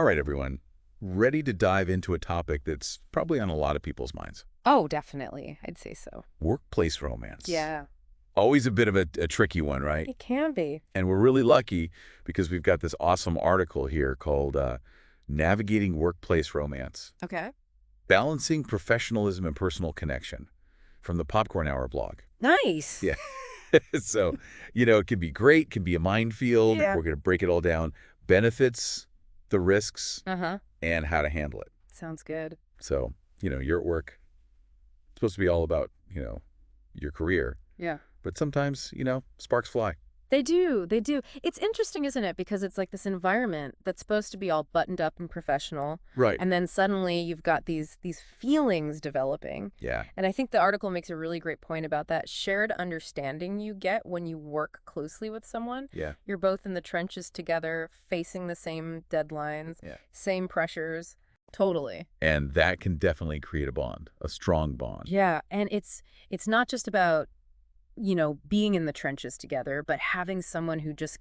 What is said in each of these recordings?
All right, everyone. Ready to dive into a topic that's probably on a lot of people's minds. Oh, definitely. I'd say so. Workplace romance. Yeah. Always a bit of a tricky one, right? It can be. And we're really lucky because we've got this awesome article here called Navigating Workplace Romance, Okay. Balancing Professionalism and Personal Connection from the Popcorn Hour blog. Nice. Yeah. So, it can be great, can be a minefield. Yeah. We're going to break it all down. Benefits, the risks, Uh-huh. and how to handle it. Sounds good. So, you're at work. It's supposed to be all about, your career. Yeah. But sometimes, sparks fly. They do. They do. It's interesting, isn't it? Because it's like this environment that's supposed to be all buttoned up and professional. Right. And then suddenly you've got these feelings developing. Yeah. And I think the article makes a really great point about that shared understanding you get when you work closely with someone. Yeah. You're both in the trenches together, facing the same deadlines, same pressures. Totally. And that can definitely create a bond, a strong bond. Yeah. And it's not just about, being in the trenches together, but having someone who just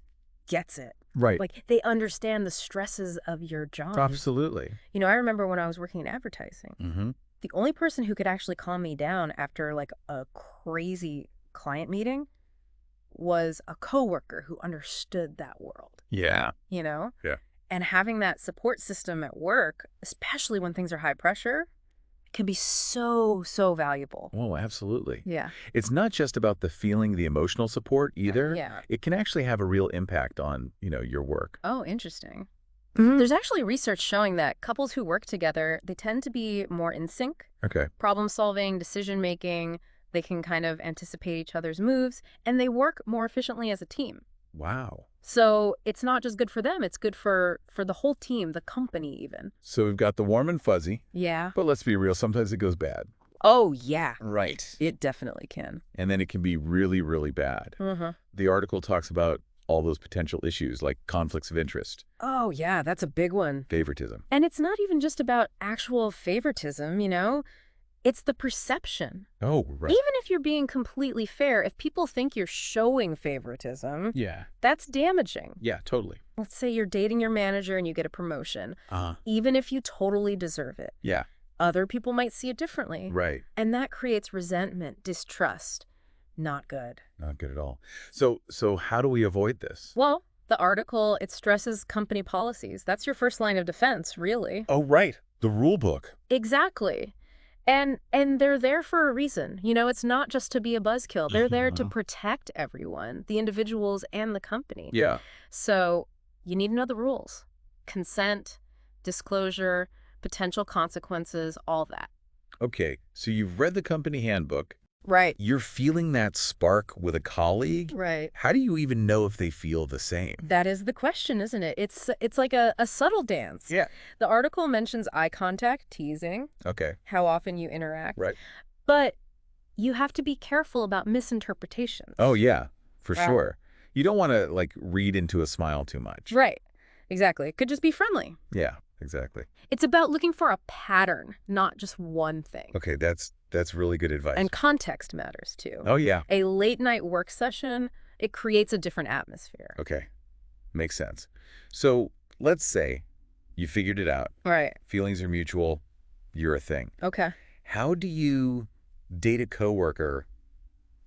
gets it. Right. Like they understand the stresses of your job. Absolutely. I remember when I was working in advertising, Mm-hmm. the only person who could actually calm me down after like a crazy client meeting was a coworker who understood that world. Yeah. Yeah. And And having that support system at work, especially when things are high pressure, can be so, so valuable. Oh, absolutely. Yeah. It's not just about the feeling, the emotional support either. Yeah. It can actually have a real impact on, your work. Oh, interesting. There's actually research showing that couples who work together, they tend to be more in sync, Okay. problem solving, decision making. They can kind of anticipate each other's moves, and they work more efficiently as a team. Wow. So it's not just good for them, it's good for the whole team, the company even. So we've got the warm and fuzzy, Yeah. but let's be real, sometimes it goes bad. Oh, yeah. Right. It definitely can. And then it can be really, really bad. Mm-hmm. The article talks about all those potential issues like conflicts of interest, Oh, yeah, that's a big one. favoritism. And it's not even just about actual favoritism, It's the perception. Oh, right. Even if you're being completely fair, if people think you're showing favoritism, Yeah. that's damaging. Yeah, totally. Let's say you're dating your manager and you get a promotion, Uh-huh. even if you totally deserve it. Yeah. Other people might see it differently. Right. And that creates resentment, distrust. Not good. Not good at all. So how do we avoid this? Well, the article, it stresses company policies. That's your first line of defense, really. Oh, right. The rule book. Exactly. And they're there for a reason. It's not just to be a buzzkill. They're there to protect everyone, the individuals and the company. Yeah. So you need to know the rules. Consent, disclosure, potential consequences, all that. Okay. So you've read the company handbook. Right. You're feeling that spark with a colleague. Right. How do you even know if they feel the same? That is the question, isn't it? It's like a subtle dance. Yeah. The article mentions eye contact, teasing, Okay. how often you interact. Right. But you have to be careful about misinterpretations. Oh, yeah, for Wow. sure. You don't want to, read into a smile too much. Right. Exactly. It could just be friendly. Yeah, exactly. It's about looking for a pattern, not just one thing. Okay, that's really good advice. And context matters, too. Oh, yeah. A late-night work session, it creates a different atmosphere. Okay. Makes sense. So let's say you figured it out. Right. Feelings are mutual. You're a thing. Okay. How do you date a coworker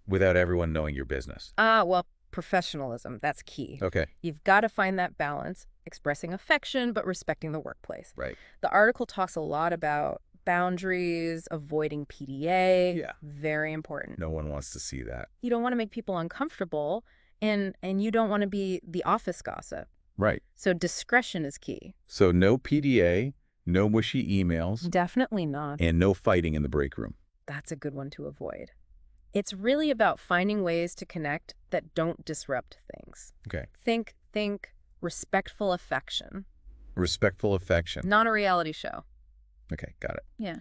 without everyone knowing your business? Well, professionalism, that's key. Okay. You've got to find that balance, expressing affection, but respecting the workplace. Right. The article talks a lot about boundaries, avoiding PDA. Yeah. Very important. No one wants to see that. You don't want to make people uncomfortable, and you don't want to be the office gossip. Right. So discretion is key. So no PDA, no mushy emails, Definitely not. and no fighting in the break room. That's a good one to avoid. It's really about finding ways to connect that don't disrupt things. Okay. Think respectful affection, Respectful affection. not a reality show. Okay, got it. Yeah.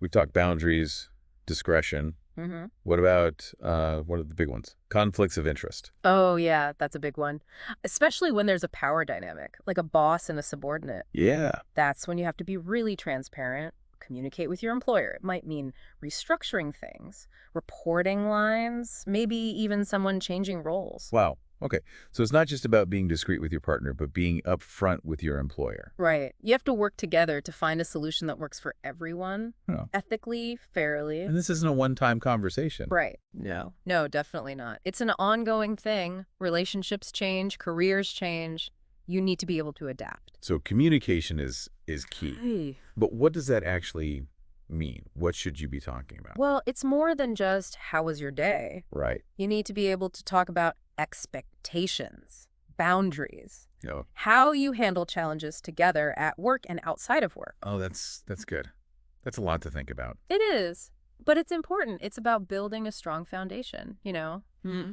We've talked boundaries, discretion. Mm-hmm. What about, what are the big ones? Conflicts of interest. Oh, yeah, that's a big one. Especially when there's a power dynamic, like a boss and a subordinate. Yeah. That's when you have to be really transparent, communicate with your employer. It might mean restructuring things, reporting lines, maybe even someone changing roles. Wow. Okay. So it's not just about being discreet with your partner, but being upfront with your employer. Right. You have to work together to find a solution that works for everyone, Oh. ethically, fairly. And this isn't a one-time conversation. Right. No. No, definitely not. It's an ongoing thing. Relationships change, careers change. You need to be able to adapt. So communication is key. Hey. But what does that actually mean? What should you be talking about? Well, it's more than just how was your day. Right. You need to be able to talk about expectations, boundaries, You know, how you handle challenges together at work and outside of work. oh, that's good. That's a lot to think about. It is, but it's important. It's about building a strong foundation,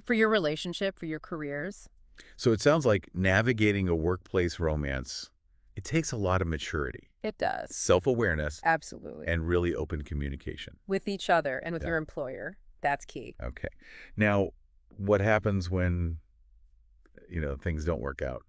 for your relationship, for your careers. So it sounds like navigating a workplace romance, it takes a lot of maturity, It does. self-awareness, Absolutely. and really open communication. With each other and with Yeah. your employer. That's key. Okay. Now, what happens when, things don't work out?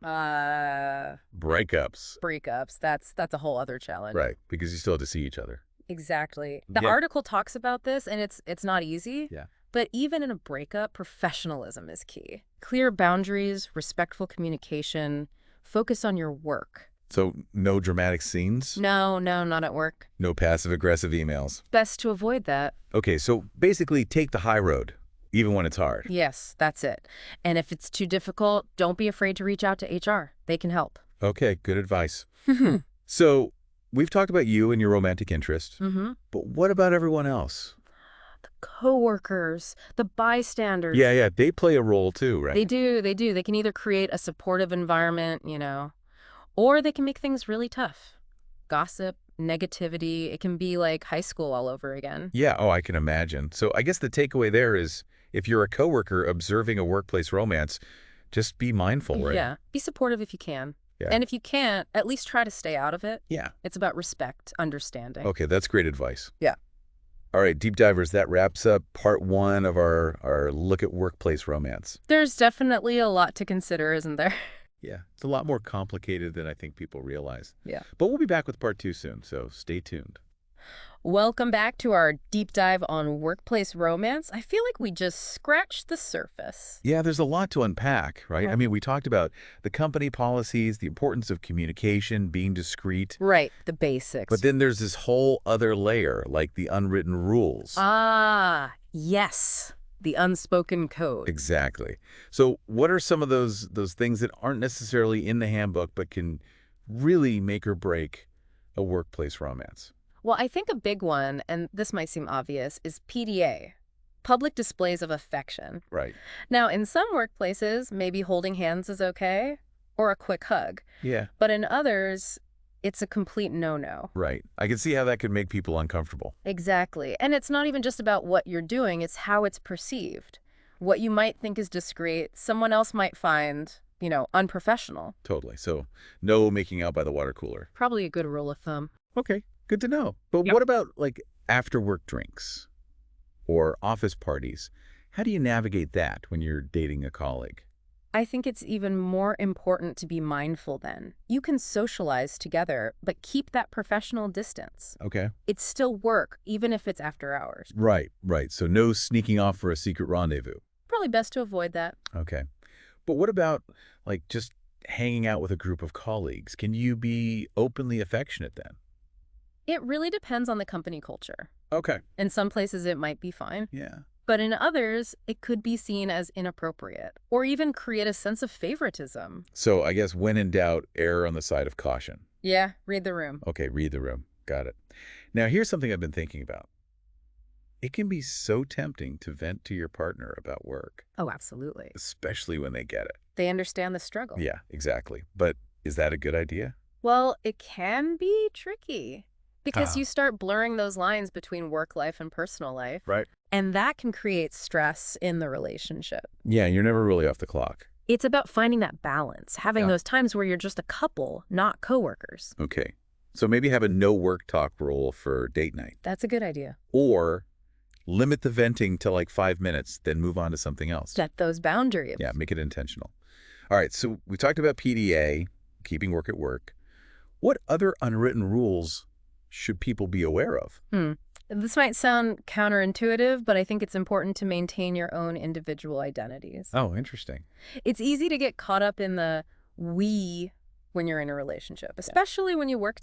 Breakups. Breakups. That's a whole other challenge. Right. Because you still have to see each other. Exactly. The Yeah. article talks about this, and it's not easy. Yeah. But even in a breakup, professionalism is key. Clear boundaries, respectful communication, focus on your work. So no dramatic scenes? No, not at work. No passive-aggressive emails. Best to avoid that. Okay, so basically take the high road, even when it's hard. Yes, that's it. And if it's too difficult, don't be afraid to reach out to HR. They can help. Okay, good advice. So we've talked about you and your romantic interest, Mm-hmm. but what about everyone else? The coworkers, the bystanders. Yeah, they play a role too, right? They do. They can either create a supportive environment, or they can make things really tough. Gossip, negativity, it can be like high school all over again. Yeah, oh, I can imagine. So I guess the takeaway there is if you're a coworker observing a workplace romance, just be mindful, right? Yeah. Be supportive if you can. Yeah. And if you can't, at least try to stay out of it. Yeah. It's about respect, understanding. Okay, that's great advice. Yeah. All right, Deep Divers, that wraps up part 1 of our look at workplace romance. There's definitely a lot to consider, isn't there? Yeah, it's a lot more complicated than I think people realize. Yeah. But we'll be back with part 2 soon, so stay tuned. Welcome back to our deep dive on workplace romance. I feel like we just scratched the surface. Yeah, there's a lot to unpack, right? Right. I mean, we talked about the company policies, the importance of communication, being discreet. Right, the basics. But then there's this whole other layer, like the unwritten rules. Ah, yes. The unspoken code. Exactly. So what are some of those things that aren't necessarily in the handbook but can really make or break a workplace romance? Well, I think a big one, and this might seem obvious, is PDA, public displays of affection. Right. Now, in some workplaces, maybe holding hands is okay, or a quick hug. Yeah. But in others, it's a complete no-no. Right. I can see how that could make people uncomfortable. Exactly. And it's not even just about what you're doing, it's how it's perceived. What you might think is discreet, someone else might find, unprofessional. Totally. So no making out by the water cooler. Probably a good rule of thumb. Okay. Good to know. But Yep. what about like after work drinks or office parties? How do you navigate that when you're dating a colleague? I think it's even more important to be mindful then. You can socialize together, but keep that professional distance. Okay. It's still work, even if it's after hours. Right. So no sneaking off for a secret rendezvous. Probably best to avoid that. Okay. But what about like just hanging out with a group of colleagues? Can you be openly affectionate then? It really depends on the company culture. Okay. In some places, it might be fine. Yeah. But in others, it could be seen as inappropriate or even create a sense of favoritism. So I guess when in doubt, err on the side of caution. Yeah, read the room. Okay, read the room. Got it. Now, here's something I've been thinking about. It can be so tempting to vent to your partner about work, Oh, absolutely. especially when they get it. They understand the struggle. Yeah, exactly. But is that a good idea? Well, it can be tricky because Ah. you start blurring those lines between work life and personal life. Right. And that can create stress in the relationship. Yeah, you're never really off the clock. It's about finding that balance, having Yeah. those times where you're just a couple, not coworkers. Okay. So maybe have a no work talk rule for date night. That's a good idea. Or limit the venting to like 5 minutes, then move on to something else. Set those boundaries. Yeah, make it intentional. All right, so we talked about PDA, keeping work at work. What other unwritten rules should people be aware of? This might sound counterintuitive, but I think it's important to maintain your own individual identities. Oh, interesting. It's easy to get caught up in the we when you're in a relationship, especially when you work